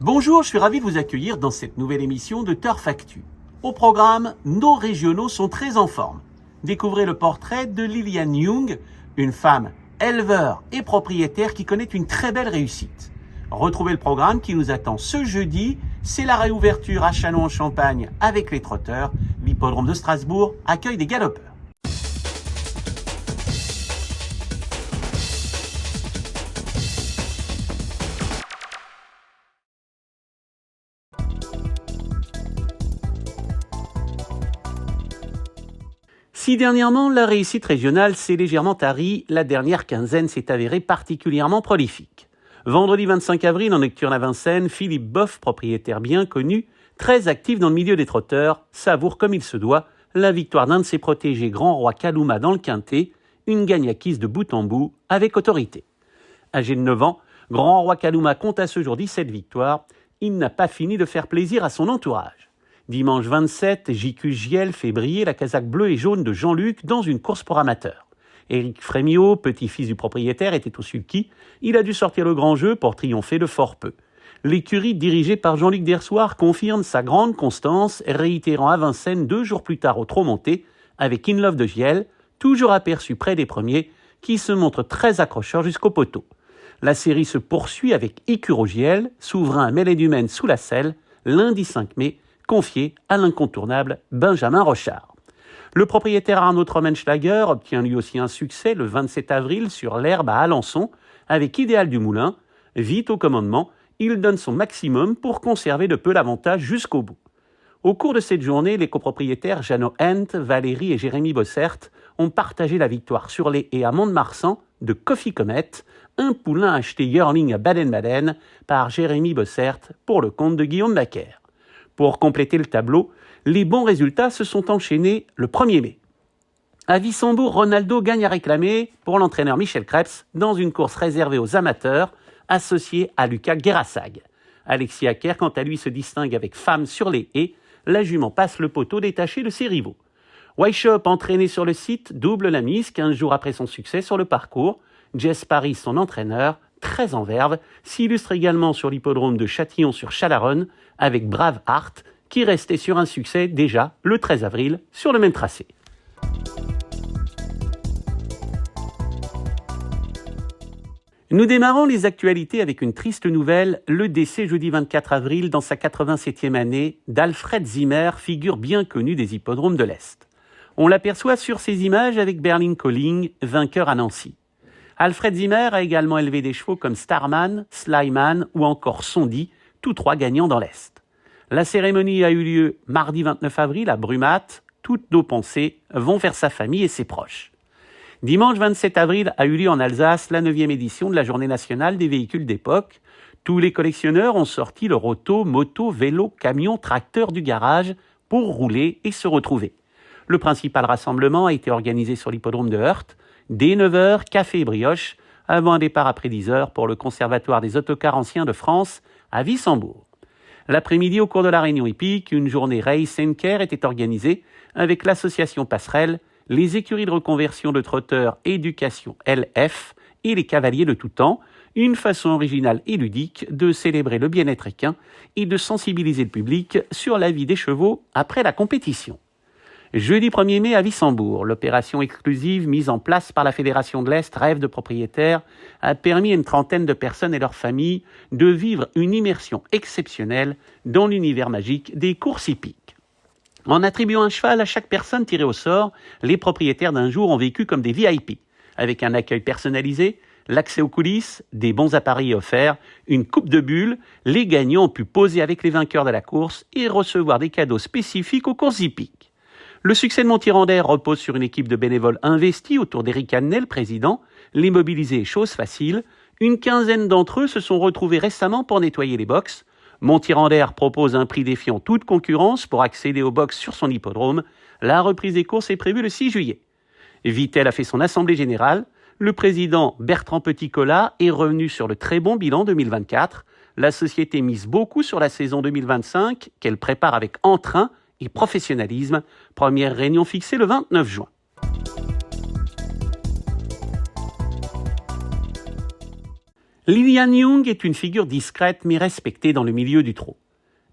Bonjour, je suis ravi de vous accueillir dans cette nouvelle émission de Turf Actu. Au programme, nos régionaux sont très en forme. Découvrez le portrait de Liliane Young, une femme éleveur et propriétaire qui connaît une très belle réussite. Retrouvez le programme qui nous attend ce jeudi, c'est la réouverture à Châlons-en-Champagne avec les trotteurs. L'hippodrome de Strasbourg accueille des galopeurs. Si dernièrement la réussite régionale s'est légèrement tarie, la dernière quinzaine s'est avérée particulièrement prolifique. Vendredi 25 avril, en nocturne à Vincennes, Philippe Boeuf, propriétaire bien connu, très actif dans le milieu des trotteurs, savoure comme il se doit la victoire d'un de ses protégés, Grand Roi Kalouma dans le Quintet, une gagne acquise de bout en bout avec autorité. Âgé de 9 ans, Grand Roi Kalouma compte à ce jour 17 victoires. Il n'a pas fini de faire plaisir à son entourage. Dimanche 27, J.Q. Giel fait briller la casaque bleue et jaune de Jean-Luc dans une course pour amateurs. Éric Frémiot, petit-fils du propriétaire, était au sulky. Il a dû sortir le grand jeu pour triompher de fort peu. L'écurie dirigée par Jean-Luc Dersoir confirme sa grande constance, réitérant à Vincennes 2 jours plus tard au trot monté, avec In Love de Giel, toujours aperçu près des premiers, qui se montre très accrocheur jusqu'au poteau. La série se poursuit avec Icuro Giel, souverain à mêlée du Maine sous la selle, lundi 5 mai, confié à l'incontournable Benjamin Rochard. Le propriétaire Arnaud Trommenschlager obtient lui aussi un succès le 27 avril sur l'herbe à Alençon avec Idéal du Moulin. Vite au commandement, il donne son maximum pour conserver de peu l'avantage jusqu'au bout. Au cours de cette journée, les copropriétaires Jeannot Hent, Valérie et Jérémy Bossert ont partagé la victoire sur les haies à Mont-de-Marsan de Coffee Comet, un poulain acheté yearling à Baden-Baden par Jérémy Bossert pour le compte de Guillaume Macaire. Pour compléter le tableau, les bons résultats se sont enchaînés le 1er mai. À Wissembourg, Ronaldo gagne à réclamer pour l'entraîneur Michel Krebs dans une course réservée aux amateurs, associée à Lucas Guérassag. Alexis Acker, quant à lui, se distingue avec Femme sur les haies. La jument passe le poteau détaché de ses rivaux. Weishop, entraîné sur le site, double la mise 15 jours après son succès sur le parcours. Jess Paris, son entraîneur, très en verve, s'illustre également sur l'hippodrome de Châtillon-sur-Chalaronne avec Brave Art, qui restait sur un succès déjà le 13 avril sur le même tracé. Nous démarrons les actualités avec une triste nouvelle, le décès jeudi 24 avril dans sa 87e année d'Alfred Zimmer, figure bien connue des hippodromes de l'Est. On l'aperçoit sur ces images avec Berlin Calling, vainqueur à Nancy. Alfred Zimmer a également élevé des chevaux comme Starman, Slyman ou encore Sondi, tous trois gagnants dans l'Est. La cérémonie a eu lieu mardi 29 avril à Brumath. Toutes nos pensées vont vers sa famille et ses proches. Dimanche 27 avril a eu lieu en Alsace la 9e édition de la Journée nationale des véhicules d'époque. Tous les collectionneurs ont sorti leur auto, moto, vélo, camion, tracteur du garage pour rouler et se retrouver. Le principal rassemblement a été organisé sur l'hippodrome de Heurt. Dès 9h, café et brioche, avant un départ après 10h pour le Conservatoire des autocars anciens de France à Wissembourg. L'après-midi, au cours de la réunion hippique, une journée Race and Care était organisée avec l'association Passerelle, les écuries de reconversion de trotteurs Éducation LF et les cavaliers de tout temps, une façon originale et ludique de célébrer le bien-être équin et de sensibiliser le public sur la vie des chevaux après la compétition. Jeudi 1er mai à Wissembourg, l'opération exclusive mise en place par la Fédération de l'Est Rêve de propriétaires a permis à une trentaine de personnes et leurs familles de vivre une immersion exceptionnelle dans l'univers magique des courses hippiques. En attribuant un cheval à chaque personne tirée au sort, les propriétaires d'un jour ont vécu comme des VIP, avec un accueil personnalisé, l'accès aux coulisses, des bons appareils offerts, une coupe de bulles, les gagnants ont pu poser avec les vainqueurs de la course et recevoir des cadeaux spécifiques aux courses hippiques. Le succès de Montirandère repose sur une équipe de bénévoles investis autour d'Éric Hannet, le président. Les mobiliser est chose facile. Une quinzaine d'entre eux se sont retrouvés récemment pour nettoyer les boxes. Montirandère propose un prix défiant toute concurrence pour accéder aux boxes sur son hippodrome. La reprise des courses est prévue le 6 juillet. Vittel a fait son assemblée générale. Le président Bertrand Petit-Colas est revenu sur le très bon bilan 2024. La société mise beaucoup sur la saison 2025 qu'elle prépare avec entrain et professionnalisme. Première réunion fixée le 29 juin. Lilian Jung est une figure discrète mais respectée dans le milieu du trot.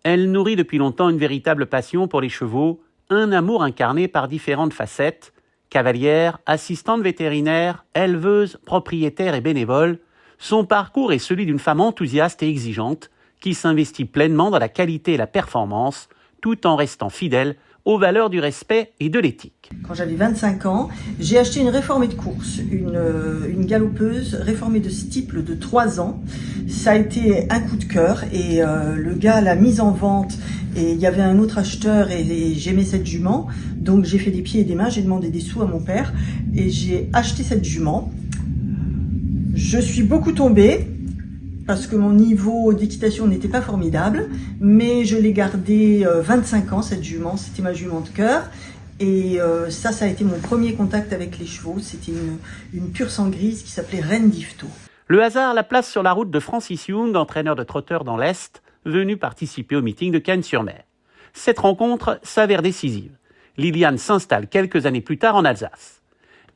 Elle nourrit depuis longtemps une véritable passion pour les chevaux, un amour incarné par différentes facettes, cavalière, assistante vétérinaire, éleveuse, propriétaire et bénévole. Son parcours est celui d'une femme enthousiaste et exigeante qui s'investit pleinement dans la qualité et la performance, tout en restant fidèle aux valeurs du respect et de l'éthique. Quand j'avais 25 ans, j'ai acheté une réformée de course, une galopeuse réformée de steeple de 3 ans. Ça a été un coup de cœur et le gars l'a mise en vente et il y avait un autre acheteur et j'aimais cette jument. Donc j'ai fait des pieds et des mains, j'ai demandé des sous à mon père et j'ai acheté cette jument. Je suis beaucoup tombée parce que mon niveau d'équitation n'était pas formidable, mais je l'ai gardée 25 ans, cette jument, c'était ma jument de cœur. Et ça a été mon premier contact avec les chevaux. C'était une pure sang grise qui s'appelait Reine d'Yvetot. Le hasard la place sur la route de Francis Young, entraîneur de trotteurs dans l'Est, venu participer au meeting de Cannes-sur-Mer. Cette rencontre s'avère décisive. Lilian s'installe quelques années plus tard en Alsace.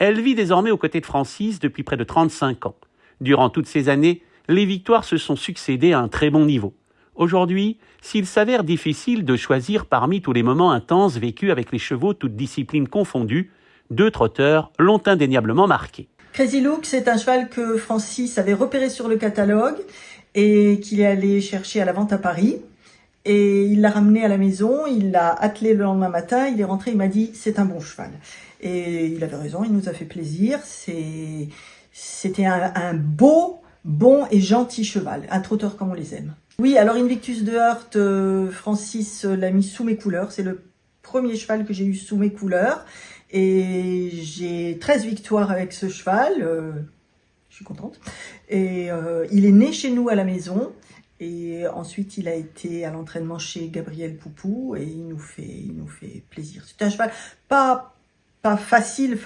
Elle vit désormais aux côtés de Francis depuis près de 35 ans. Durant toutes ces années, les victoires se sont succédées à un très bon niveau. Aujourd'hui, s'il s'avère difficile de choisir parmi tous les moments intenses vécus avec les chevaux, toutes disciplines confondues, 2 trotteurs l'ont indéniablement marqué. Crazy Look, c'est un cheval que Francis avait repéré sur le catalogue et qu'il est allé chercher à la vente à Paris. Et il l'a ramené à la maison, il l'a attelé le lendemain matin, il est rentré, il m'a dit « c'est un bon cheval ». Et il avait raison, il nous a fait plaisir. C'était un beau, bon et gentil cheval, un trotteur comme on les aime. Oui, alors Invictus de Heurt, Francis l'a mis sous mes couleurs. C'est le premier cheval que j'ai eu sous mes couleurs. Et j'ai 13 victoires avec ce cheval. Je suis contente. Et il est né chez nous à la maison. Et ensuite, il a été à l'entraînement chez Gabriel Poupou. Et il nous fait plaisir. C'est un cheval pas facile,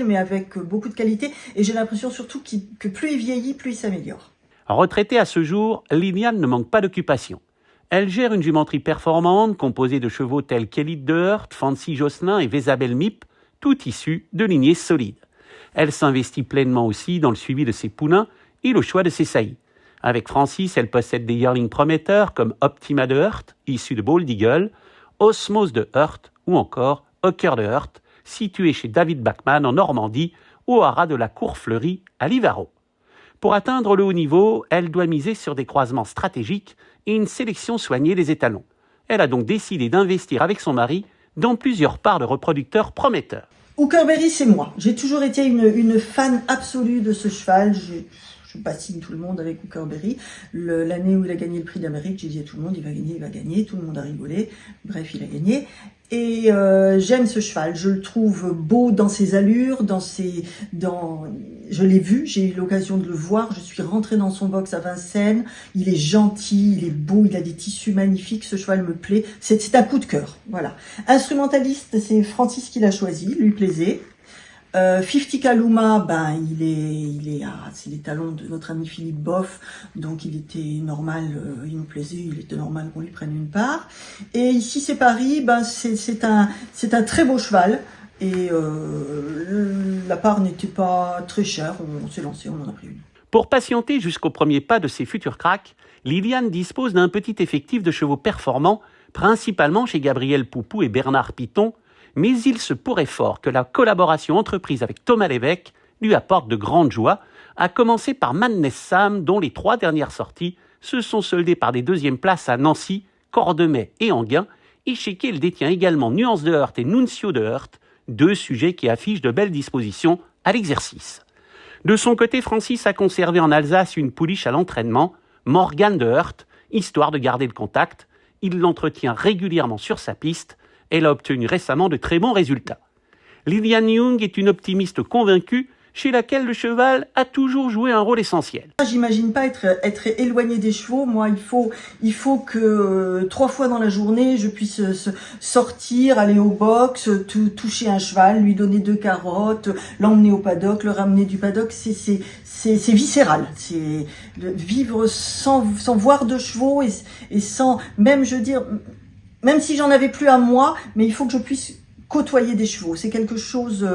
mais avec beaucoup de qualité. Et j'ai l'impression surtout que plus il vieillit, plus il s'améliore. Retraitée à ce jour, Lilian ne manque pas d'occupation. Elle gère une jumenterie performante composée de chevaux tels qu'Elite de Heurt, Fancy Josselin et Vézabel Mip, tout issus de lignées solides. Elle s'investit pleinement aussi dans le suivi de ses poulains et le choix de ses saillies. Avec Francis, elle possède des yearlings prometteurs comme Optima de Heurt, issu de Bald Eagle, Osmose de Heurt ou encore Hawker de Heurt, situé chez David Bachmann en Normandie, au haras de la Cour Fleurie à Livaro. Pour atteindre le haut niveau, elle doit miser sur des croisements stratégiques et une sélection soignée des étalons. Elle a donc décidé d'investir avec son mari dans plusieurs parts de reproducteurs prometteurs. Hookerberry, c'est moi. J'ai toujours été une fan absolue de ce cheval. Je bassine tout le monde avec Hookerberry. L'année où il a gagné le prix d'Amérique, j'ai dit à tout le monde, il va gagner. Tout le monde a rigolé. Bref, il a gagné. Et j'aime ce cheval, je le trouve beau dans ses allures, je l'ai vu, j'ai eu l'occasion de le voir, je suis rentrée dans son box à Vincennes, il est gentil, il est beau, il a des tissus magnifiques, ce cheval me plaît, c'est un coup de cœur, voilà. Instrumentaliste, c'est Francis qui l'a choisi, lui plaisait. 50 Kaluma, c'est les talons de notre ami Philippe Boff, donc il était normal, il nous plaisait, il était normal qu'on lui prenne une part. Et ici c'est Paris, c'est un très beau cheval et la part n'était pas très chère, on s'est lancé, on en a pris une. Pour patienter jusqu'au premier pas de ses futurs cracks, Lilian dispose d'un petit effectif de chevaux performants, principalement chez Gabriel Poupou et Bernard Piton, mais il se pourrait fort que la collaboration entreprise avec Thomas Lévesque lui apporte de grandes joies, à commencer par Madness Sam, dont les 3 dernières sorties se sont soldées par des 2e places à Nancy, Cordemais et Enghien, et chez qui il détient également Nuance de Heurt et Nuncio de Heurt, 2 sujets qui affichent de belles dispositions à l'exercice. De son côté, Francis a conservé en Alsace une pouliche à l'entraînement, Morgane de Heurt, histoire de garder le contact. Il l'entretient régulièrement sur sa piste. Elle a obtenu récemment de très bons résultats. Lilian Jung est une optimiste convaincue chez laquelle le cheval a toujours joué un rôle essentiel. J'imagine pas être éloigné des chevaux. Moi, il faut que 3 fois dans la journée, je puisse sortir, aller au box, toucher un cheval, lui donner 2 carottes, l'emmener au paddock, le ramener du paddock. C'est viscéral. C'est vivre sans voir de chevaux et sans, même si j'en avais plus à moi, mais il faut que je puisse côtoyer des chevaux. C'est quelque chose,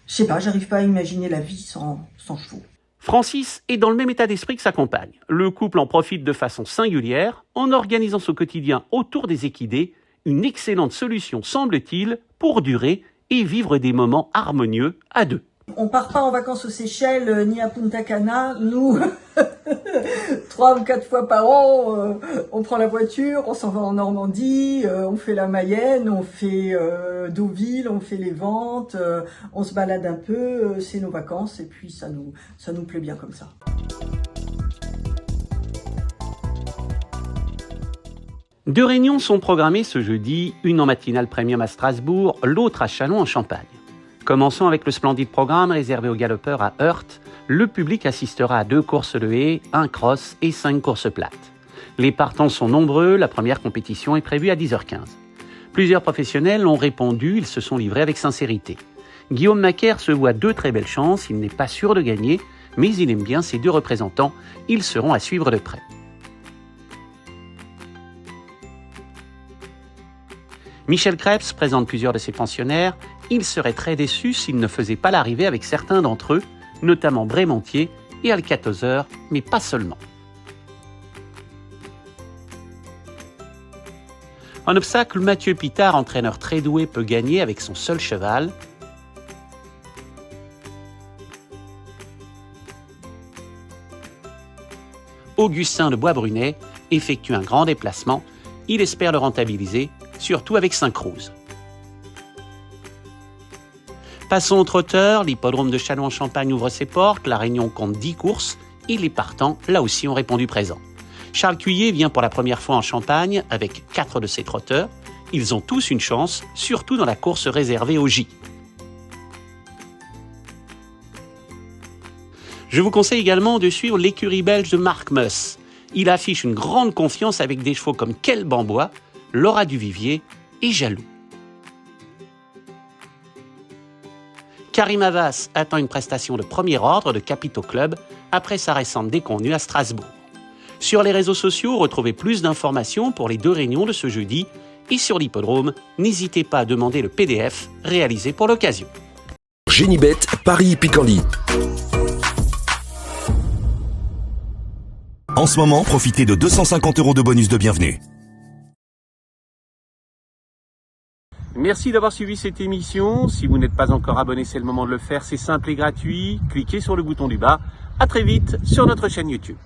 je sais pas, j'arrive pas à imaginer la vie sans chevaux. Francis est dans le même état d'esprit que sa compagne. Le couple en profite de façon singulière en organisant son quotidien autour des équidés, une excellente solution semble-t-il pour durer et vivre des moments harmonieux à deux. On part pas en vacances aux Seychelles ni à Punta Cana. Nous, 3 ou 4 fois par an, on prend la voiture, on s'en va en Normandie, on fait la Mayenne, on fait Deauville, on fait les Ventes, on se balade un peu, c'est nos vacances et puis ça nous plaît bien comme ça. Deux réunions sont programmées ce jeudi, une en matinale premium à Strasbourg, l'autre à Châlons en Champagne. Commençons avec le splendide programme réservé aux galopeurs à Heurt. Le public assistera à 2 courses de haies, 1 cross et 5 courses plates. Les partants sont nombreux, la première compétition est prévue à 10h15. Plusieurs professionnels ont répondu, ils se sont livrés avec sincérité. Guillaume Macaire se voit 2 très belles chances, il n'est pas sûr de gagner, mais il aime bien ses 2 représentants, ils seront à suivre de près. Michel Krebs présente plusieurs de ses pensionnaires. Il serait très déçu s'il ne faisait pas l'arrivée avec certains d'entre eux, notamment Brémontier et Alcatozer, mais pas seulement. En obstacle, Mathieu Pitard, entraîneur très doué, peut gagner avec son seul cheval. Augustin de Boisbrunet effectue un grand déplacement. Il espère le rentabiliser, surtout avec Saint-Cruz. Passons au trotteur, l'hippodrome de Châlons-en-Champagne ouvre ses portes, la Réunion compte 10 courses et les partants, là aussi, ont répondu présent. Charles Cuillet vient pour la première fois en Champagne avec 4 de ses trotteurs. Ils ont tous une chance, surtout dans la course réservée au J. Je vous conseille également de suivre l'écurie belge de Marc Meuss. Il affiche une grande confiance avec des chevaux comme Quel Bambois, Laura Duvivier et Jaloux. Karim Havas attend une prestation de premier ordre de Capitaux Club après sa récente déconvenue à Strasbourg. Sur les réseaux sociaux, retrouvez plus d'informations pour les 2 réunions de ce jeudi et sur l'hippodrome, n'hésitez pas à demander le PDF réalisé pour l'occasion. Génibet, Paris-Picardie. En ce moment, profitez de 250 € de bonus de bienvenue. Merci d'avoir suivi cette émission. Si vous n'êtes pas encore abonné, c'est le moment de le faire. C'est simple et gratuit. Cliquez sur le bouton du bas. À très vite sur notre chaîne YouTube.